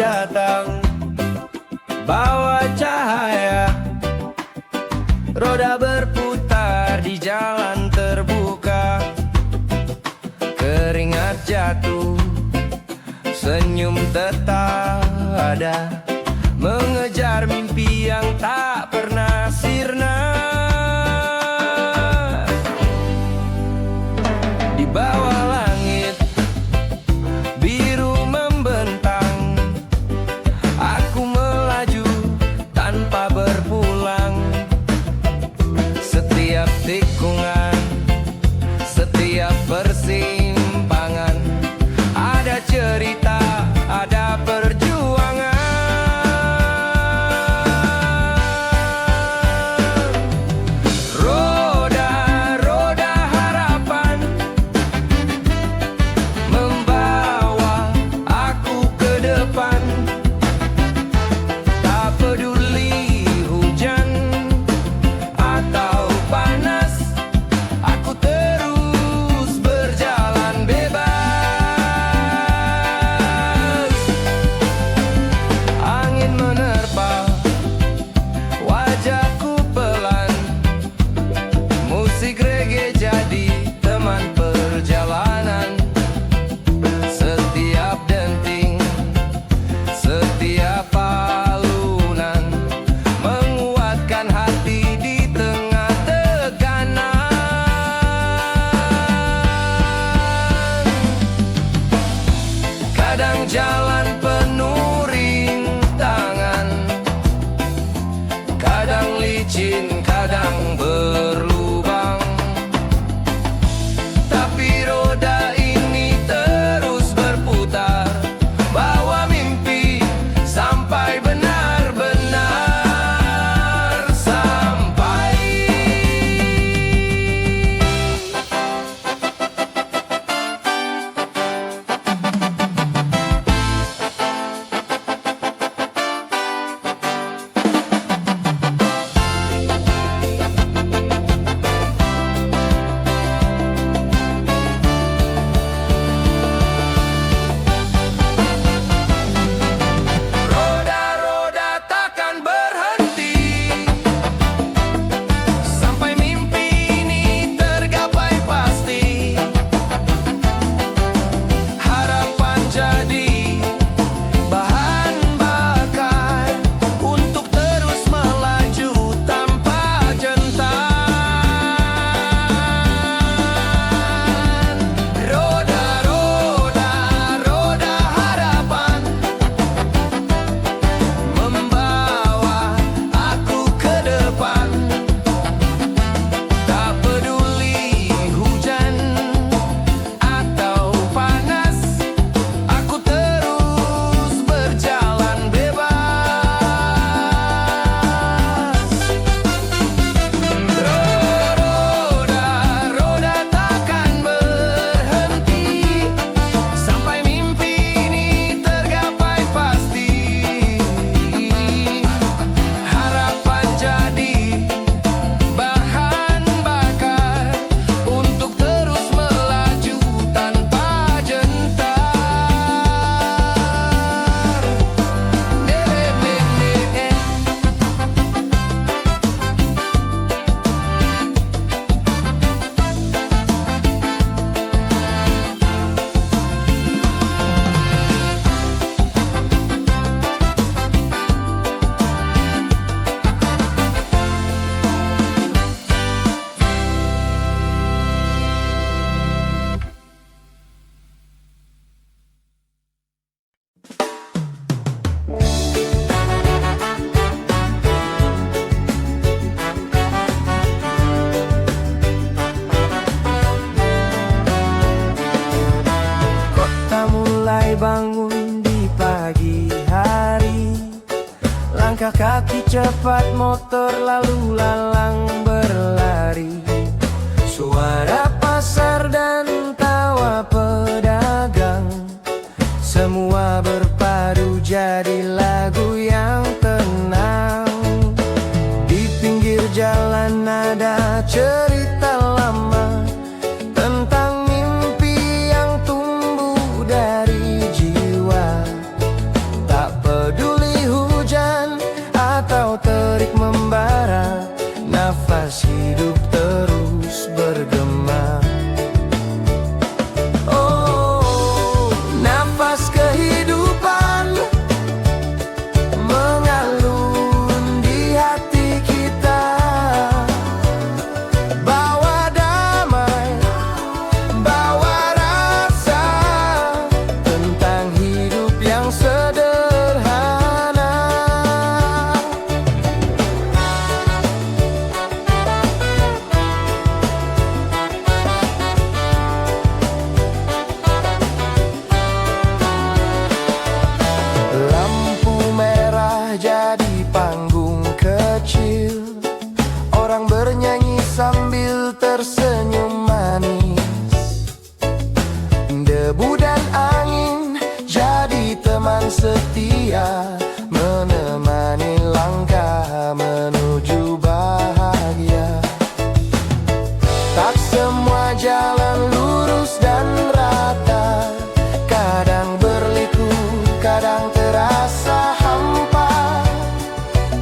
datang, bawa cahaya. Roda berputar di jalan terbuka, keringat jatuh, senyum tetap ada, mengejar mimpi yang tak pernah sirna. Di bawah langit biru membentang, aku melaju tanpa berpulang. Setiap tikungan, setiap persimpangan, ada cerita, ada perjuangan. Roda-roda harapan membawa aku ke depan. Tak peduli hujan atau panas, aku terus berjalan bebas. Angin menerpa wajahku pelan, musik reggae jadi teman perjalanan. Setiap denting, setiap alunan menguatkan hati di tengah tekanan. Kadang jalan penuh rintangan, kadang licin, kadang berlubang, tapi roda ini terus berputar, bawa mimpi sampai benar-benar sampai. Roda-roda takkan berhenti sampai mimpi ini tergapai pasti. Harapan jadi bahan bakar untuk terus melaju tanpa jentan. Roda-roda, roda harapan membawa aku ke depan. Tak peduli hujan atau panas, aku terus berjalan bebas. Roda-roda takkan berhenti sampai mimpi ini tergapai pasti. Harapan jadi bahan bakar untuk terus melaju tanpa jentar. Kota mulai bangun di pagi hari, langkah kaki cepat, motor lalu lalang berlari. Suara pasar dan tawa pedagang, semua berpadu jadi lagu yang tenang. Di pinggir jalan ada cerita lama tentang mimpi yang tumbuh dari jiwa. Tak hidup terus bergema. Oh, nafas kehidupan mengalun di hati kita. Bawa damai, bawa rasa tentang hidup yang sederhana. Lampu merah jadi panggung kecil, orang bernyanyi sambil tersenyum manis. Debu dan angin jadi teman setia, menemani langkah menuju bahagia. Tak semua jalan lurus dan rata, kadang berliku, kadang terasa hampa.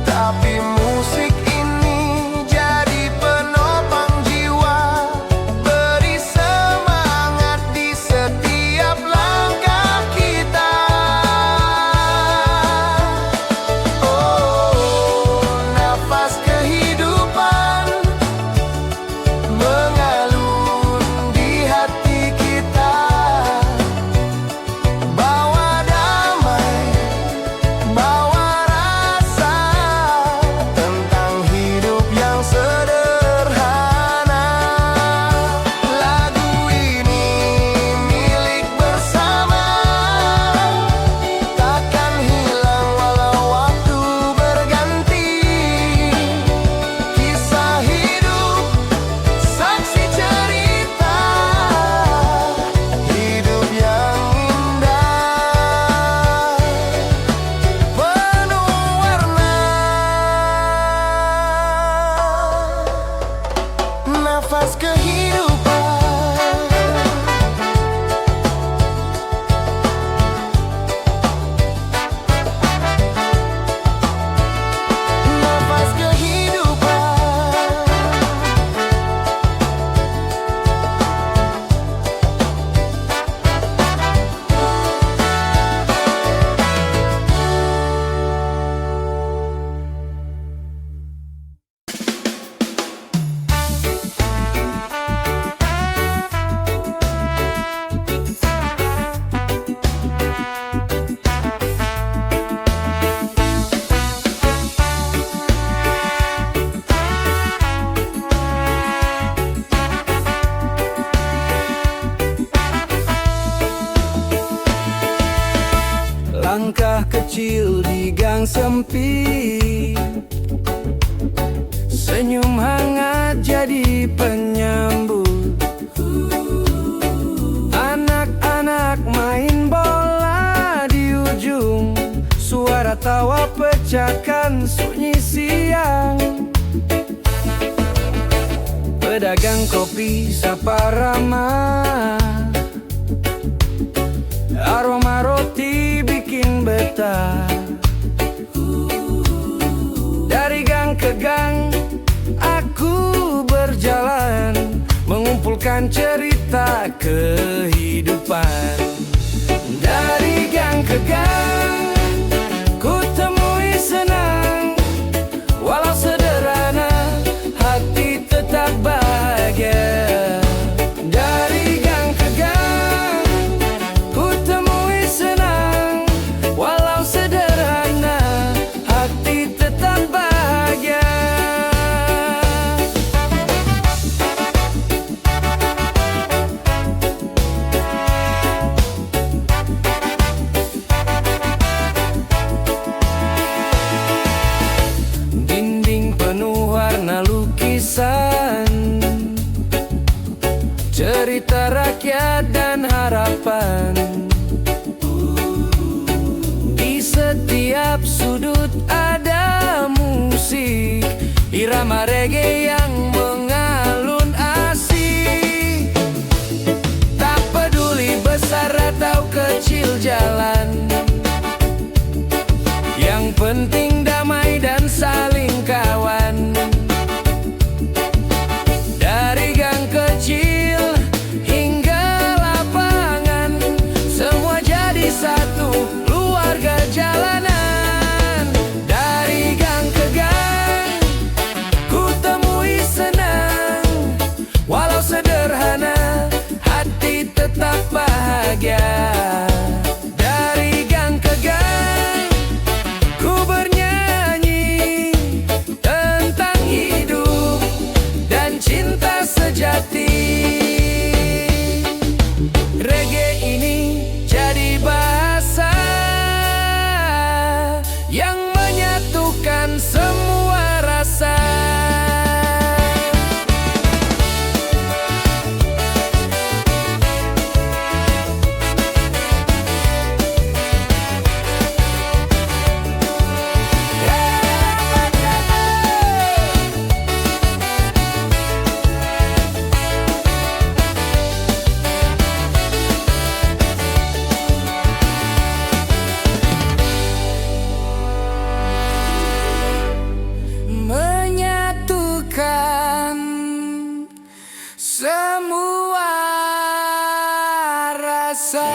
Tapi musik ini jadi penopang jiwa, beri semangat di setiap langkah kita. Oh, nafas kehidupan mengalun di hati kita. Bawa damai, bawa rasa tentang hidup yang sederhana. Lagu ini milik bersama, takkan hilang walau waktu berganti. Kisah hidup, saksi cerita, hidup yang indah, penuh warna. Nafas kehidupan. Nafas kehidupan. Langkah kecil di gang sempit, senyum hangat jadi penyambut. Anak-anak main bola di ujung, suara tawa pecahkan sunyi siang. Pedagang kopi sapa ramah, aroma roti bikin betah. Dari gang ke gang aku berjalan, mengumpulkan cerita kehidupan. Dari gang ke gang ku temui senang, walau sederhana hati tetap bahagia. Dari gang ke gang ku temui senang, walau sederhana hati tetap bahagia. Dinding penuh warna lukisan, cerita rakyat dan harapan. Di setiap sudut ada musik, irama reggae yang mengalun asik. Tak peduli besar atau kecil jalan, yang penting damai dan saling kawan. sejati. Reggae ini jadi bahasa yang menyatukan semua rasa. Menyatukan semua rasa.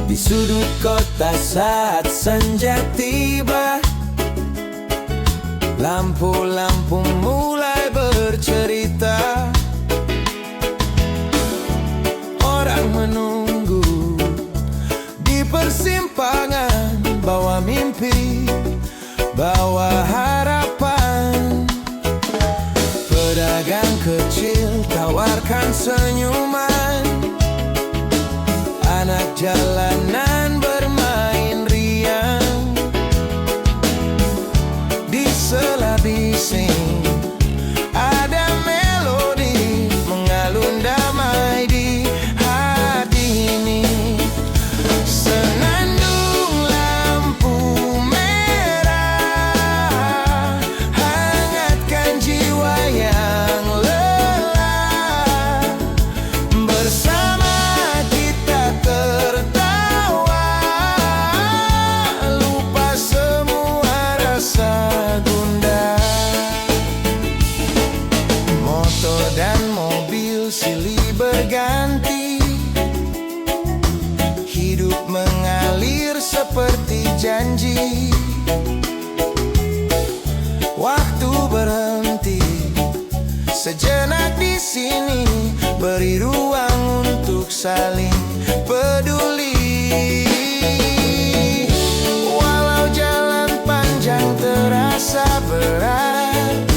Di sudut kota saat senja tiba, lampu-lampu mulai bercerita. Orang menunggu di persimpangan, bawa mimpi, bawa harapan. Pedagang kecil tawarkan senyuman, anak jalanan bermain riang. Di sela bising ada melodi mengalun damai di hati ini. Senandung lampu merah hangatkan jiwa yang lelah. Bersama kita tertawa, lupa semua rasa gundah. Motor dan mobil silih berganti, hidup mengalir seperti janji. Waktu berhenti sejenak di sini, beri ruang untuk saling peduli. Walau jalan panjang terasa berat,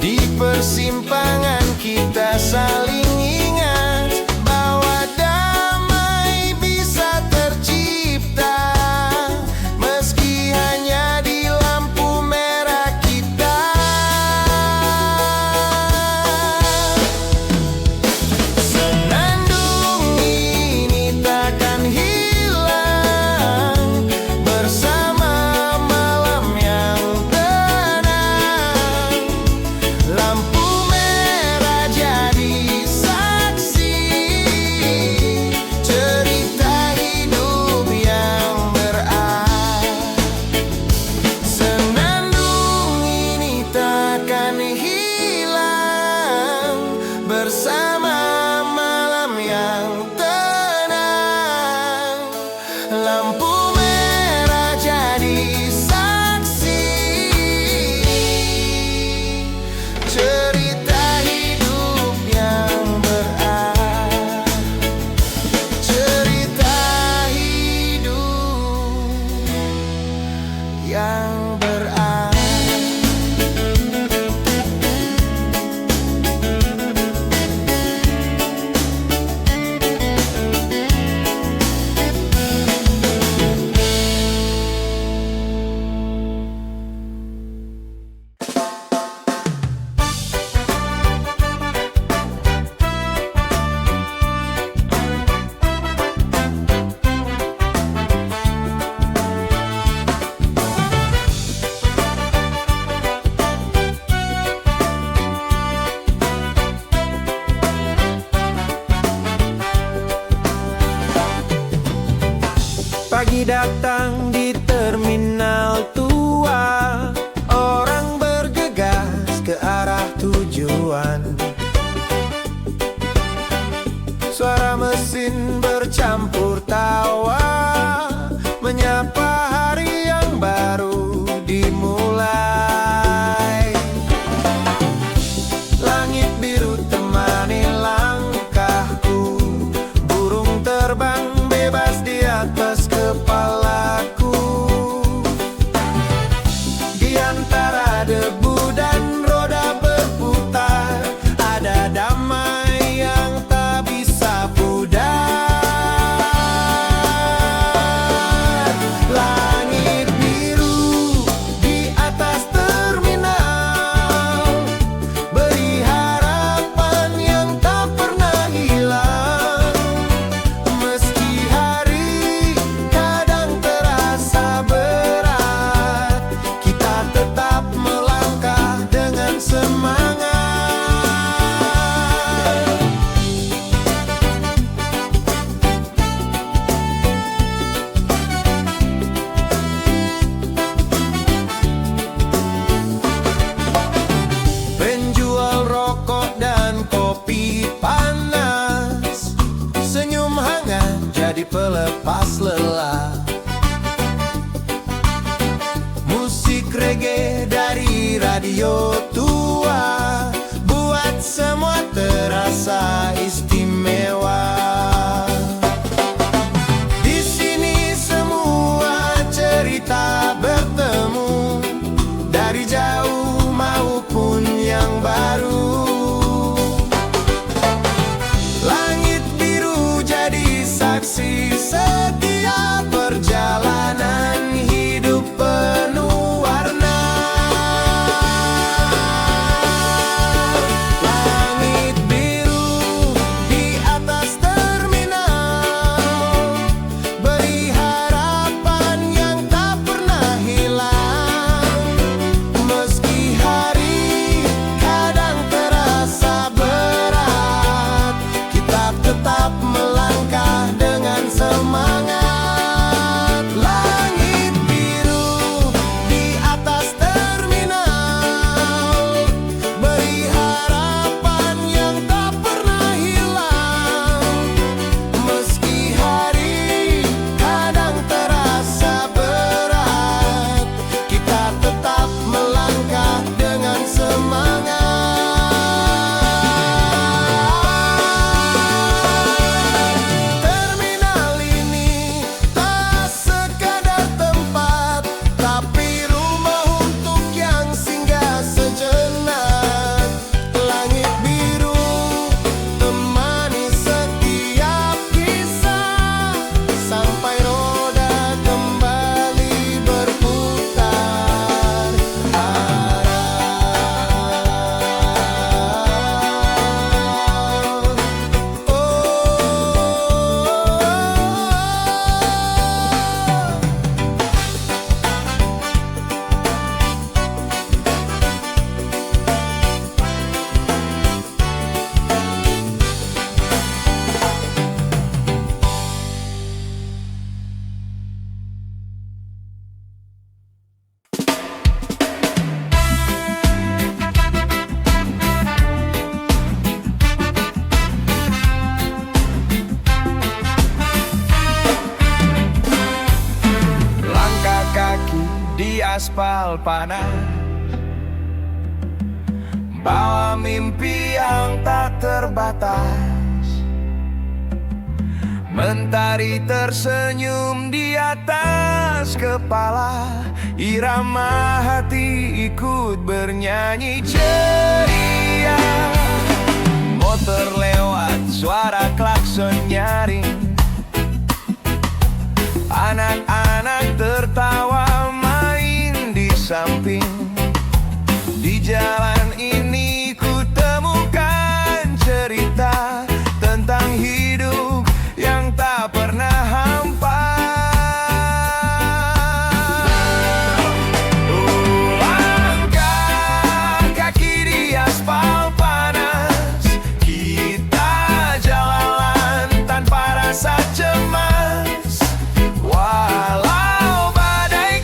di persimpangan kita saling ingat bahwa damai bisa tercipta meski hanya di lampu merah kita. Senandung ini takkan hilang bersama malam yang tenang. Lampu merah jadi saksi cerita hidup yang berarti. Senandung ini takkan hilang bersama malam yang tenang. Lampu merah jadi saksi cerita hidup yang berarti. Cerita hidup yang berarti. reggae dari radio tua, buat semua terasa istimewa. Di sini semua cerita bertemu, dari jauh maupun yang baru. Langit biru jadi saksi setiap perjalanan hidup penuh warna. Langit biru di atas terminal, beri harapan yang tak pernah hilang. Meski hari kadang terasa berat, kita tetap melangkah dengan semangat. Langit biru di atas terminal, beri harapan yang tak pernah hilang. Meski hari kadang terasa berat, kita tetap melangkah dengan semangat. Terminal ini tak sekadar tempat, tapi rumah untuk yang singgah sejenak. Langit biru temani setiap kisah, sampai roda kembali berputar arah. Langkah kaki di aspal panas, bawa mimpi yang tak terbatas. Mentari tersenyum di atas kepala, irama hati ikut bernyanyi ceria. Motor lewat, suara klakson nyaring, anak-anak tertawa main di samping. Di jalan ini ku temukan cerita tentang hidup yang tak pernah hampa. Langkah kaki di aspal panas, kita jalan tanpa rasa cemas. Walau badai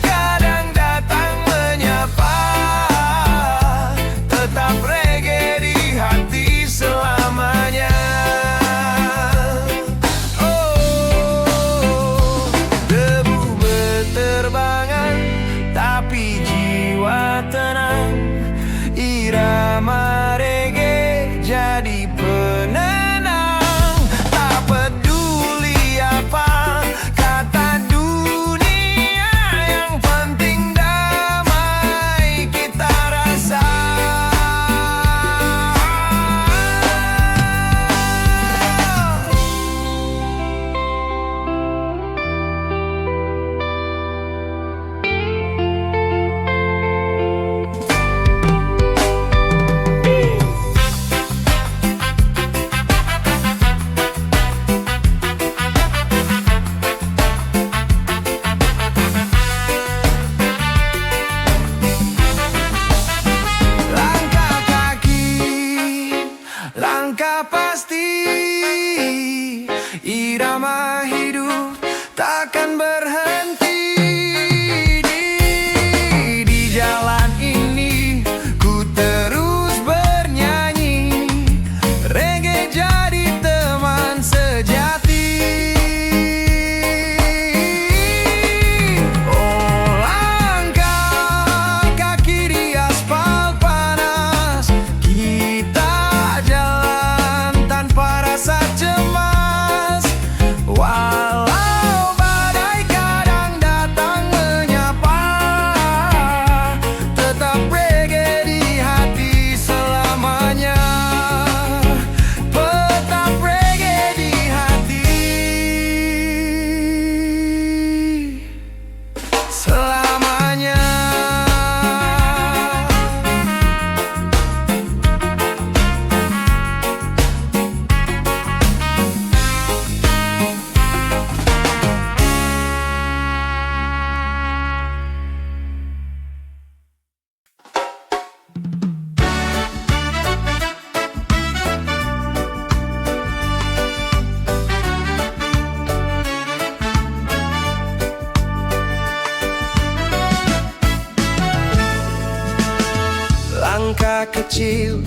masa kecil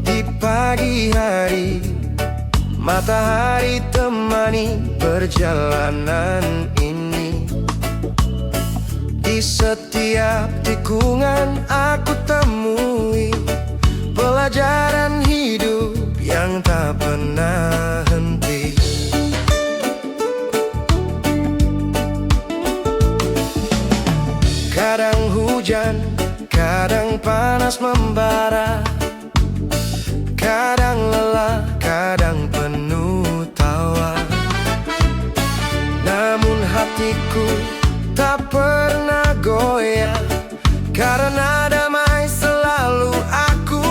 di pagi hari, matahari temani perjalanan ini. Di setiap tikungan aku temui pelajaran hidup yang tak pernah henti. Kadang hujan, kadang panas membara, kadang lelah, kadang penuh tawa. Namun hatiku tak pernah goyah, karena damai selalu aku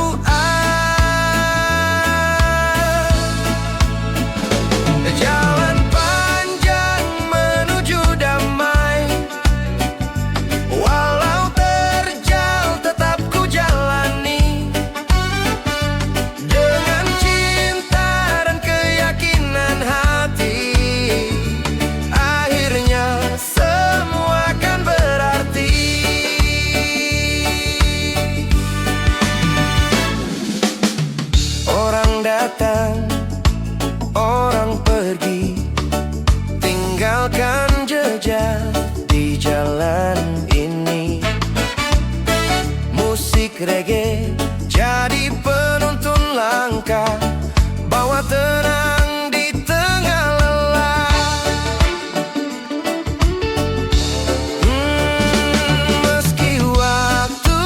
jalan panjang menuju damai, walau terjal tetap ku jalani. Dengan cinta dan keyakinan hati, akhirnya semua akan berarti. Orang datang, orang pergi, tinggalkan jejak di jalan ini. Musik reggae jadi penuntun langkah, bawa tenang di tengah lelah. Meski waktu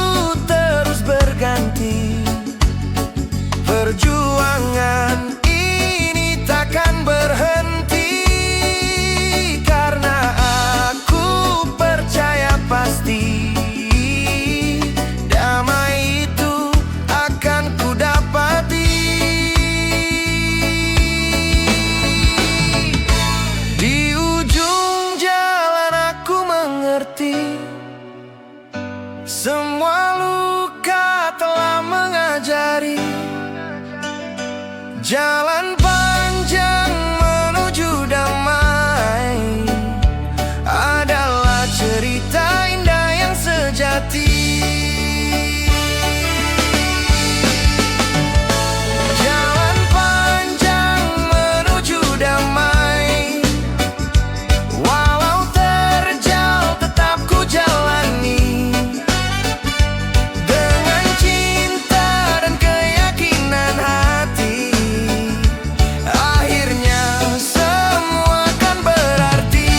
terus berganti, perjuangan ini takkan berhenti, karena aku percaya pasti damai itu akan ku dapati. Di ujung jalan aku mengerti, semua luka telah mengajari. Jalan panjang menuju damai adalah cerita indah yang sejati. Jalan panjang menuju damai, walau terjal tetap ku jalani. Dengan cinta dan keyakinan hati, akhirnya semua akan berarti.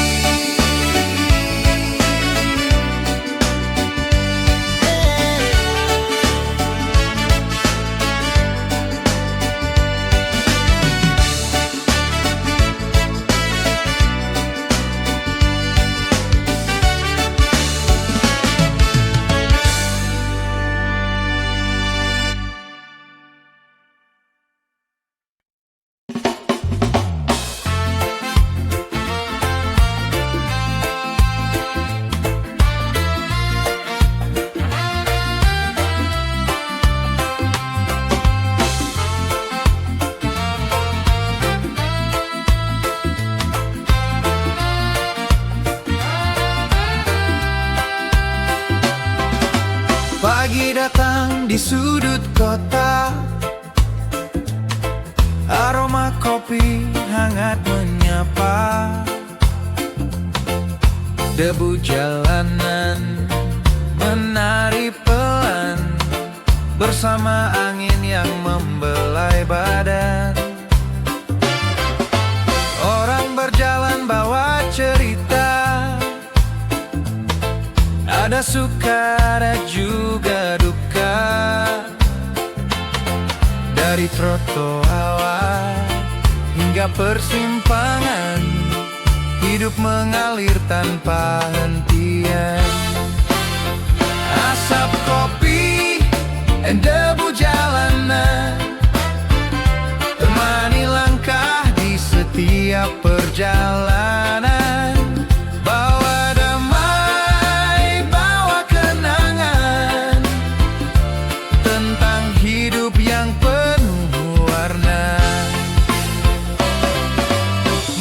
Pagi datang di sudut kota, aroma kopi hangat menyapa. Debu jalanan menari pelan bersama angin yang membelai badan. Orang berjalan bawa cerita, ada suka, ada juga duka. Dari trotoar hingga persimpangan, hidup mengalir tanpa hentian. Asap kopi dan debu jalanan temani langkah di setiap perjalanan. Bawa damai, bawa kenangan tentang hidup yang penuh warna.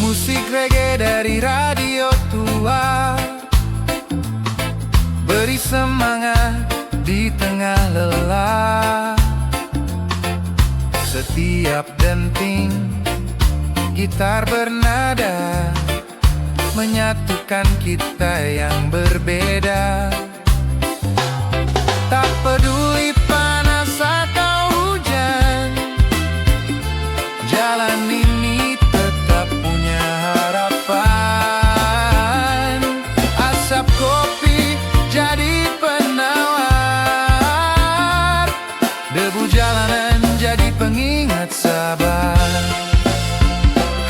Musik reggae dari radio tua beri semangat di tengah lelah. Setiap denting gitar bernada menyatukan kita yang berbeda. Tak peduli panas atau hujan, jalan ini tetap punya harapan. Asap kopi jadi penawar, debu jalanan jadi pengingat sabar.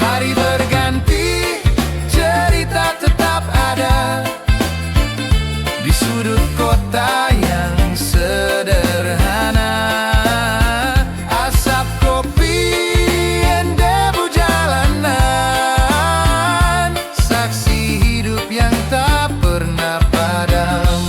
Hari berganti, cerita tetap ada di sudut kota yang sederhana. Asap kopi dan debu jalanan, saksi hidup yang tak pernah padam.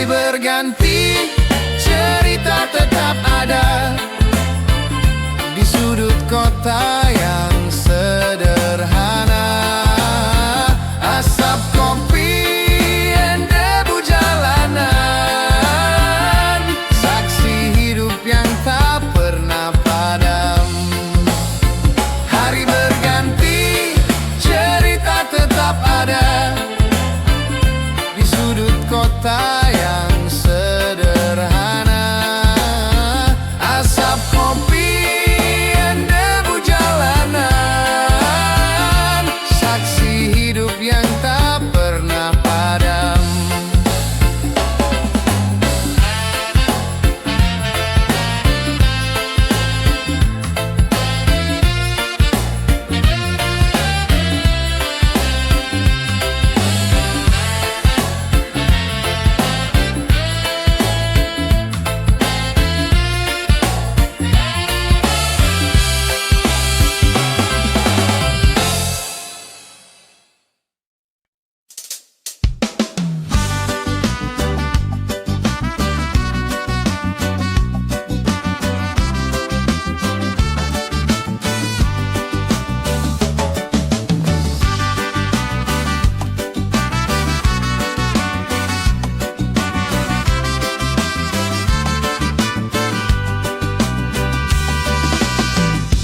Berganti, cerita tetap ada di sudut kota yang sederhana. Asap kopi dan debu jalanan, saksi hidup yang tak pernah padam. Hari berganti, cerita tetap ada di sudut kota yang sederhana. Asap kopi dan debu jalanan, saksi hidup yang tak pernah padam.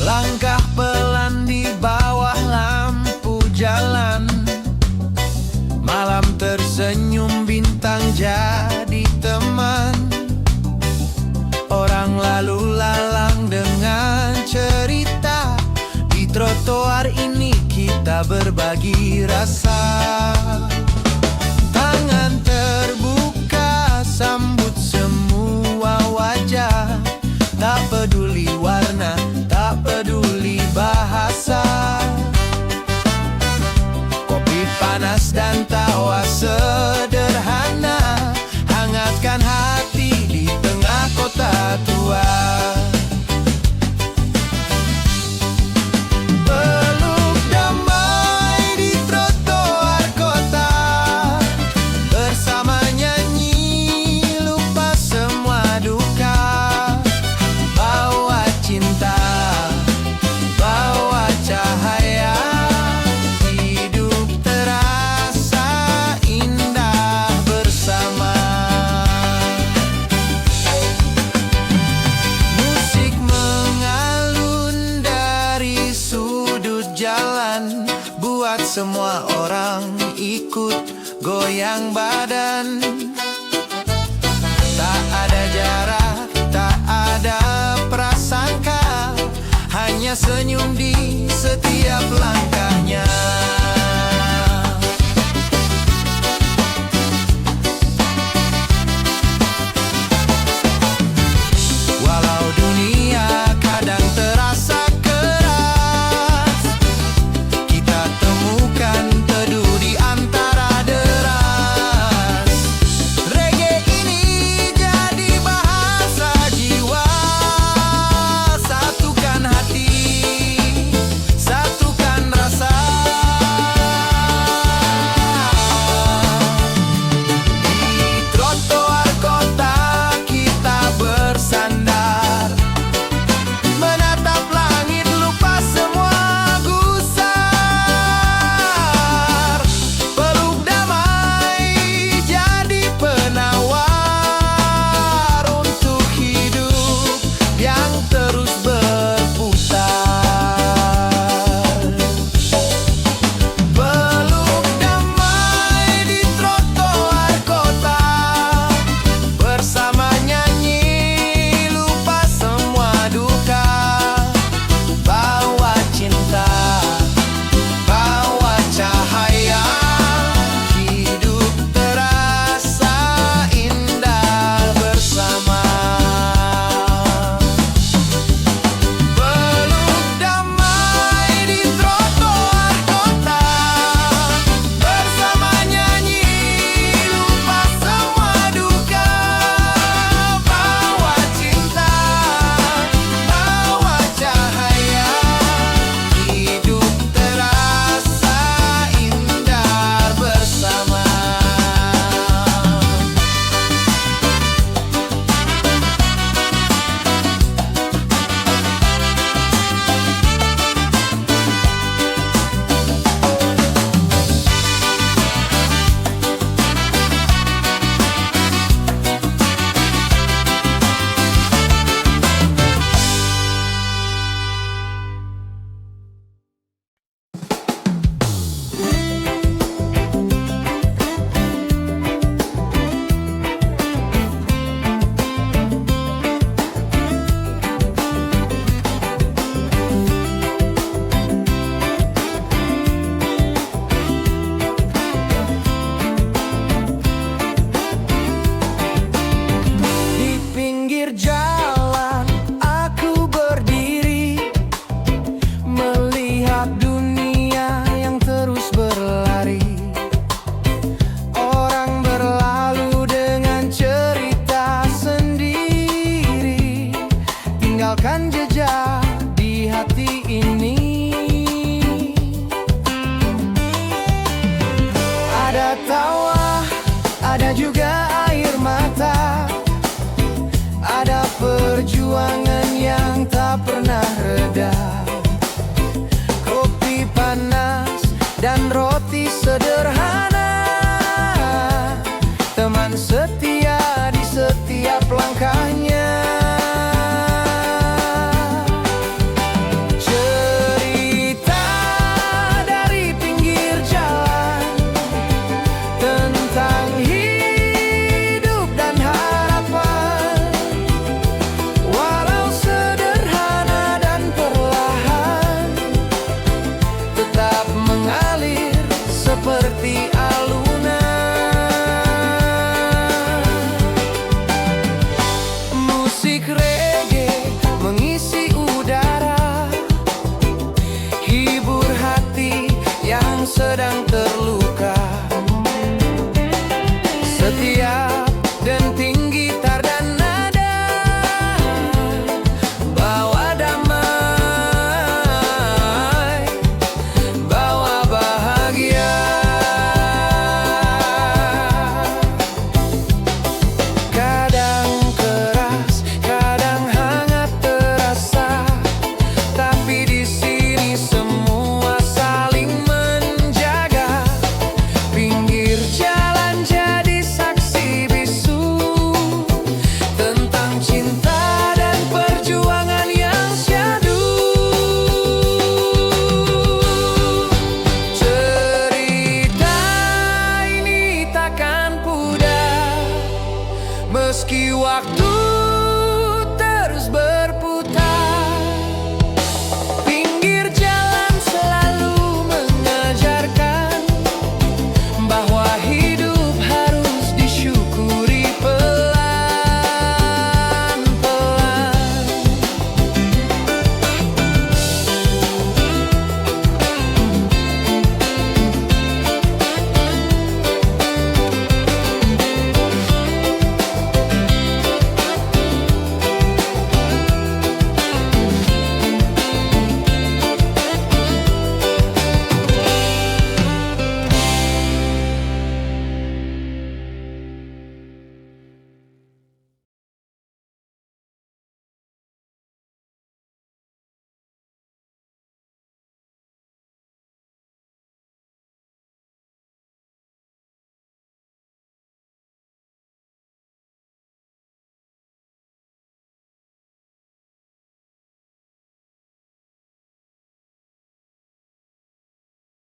Langkah pelan di bawah lampu jalan, malam tersenyum, bintang jadi teman. Orang lalu lalang dengan cerita, di trotoar ini kita berbagi rasa. Tangan terbuka sambut semua wajah, tak peduli warna, tak peduli bahasa. Kopi panas dan tawa sederhana, hangatkan hati di tengah kota tua. Peluk damai di trotoar kota, bersama nyanyi lupa semua duka. Bawa cinta, bawa cahaya, hidup terasa indah bersama. Musik mengalun dari sudut jalan, buat semua orang ikut goyang badan. Tak ada jarak, tak ada prasangka, hanya senyum di setiap langkahnya. ada juga air mata, ada perjuangan yang tak pernah reda. Kopi panas dan roti sederhana, teman setia di setiap langkahnya. Cerita dari pinggir jalan tentang hidup dan harapan, walau sederhana dan perlahan, tetap mengalir seperti alunan. Musik reggae mengisi udara, hibur hati yang sedang terluka. Setiap denting gitar dan nada bawa damai, bawa bahagia. Kadang keras, kadang hangat terasa, tapi di sini semua saling menjaga. Pinggir jalan jadi saksi bisu tentang cinta dan perjuangan yang syahdu. Cerita ini takkan pudar meski waktu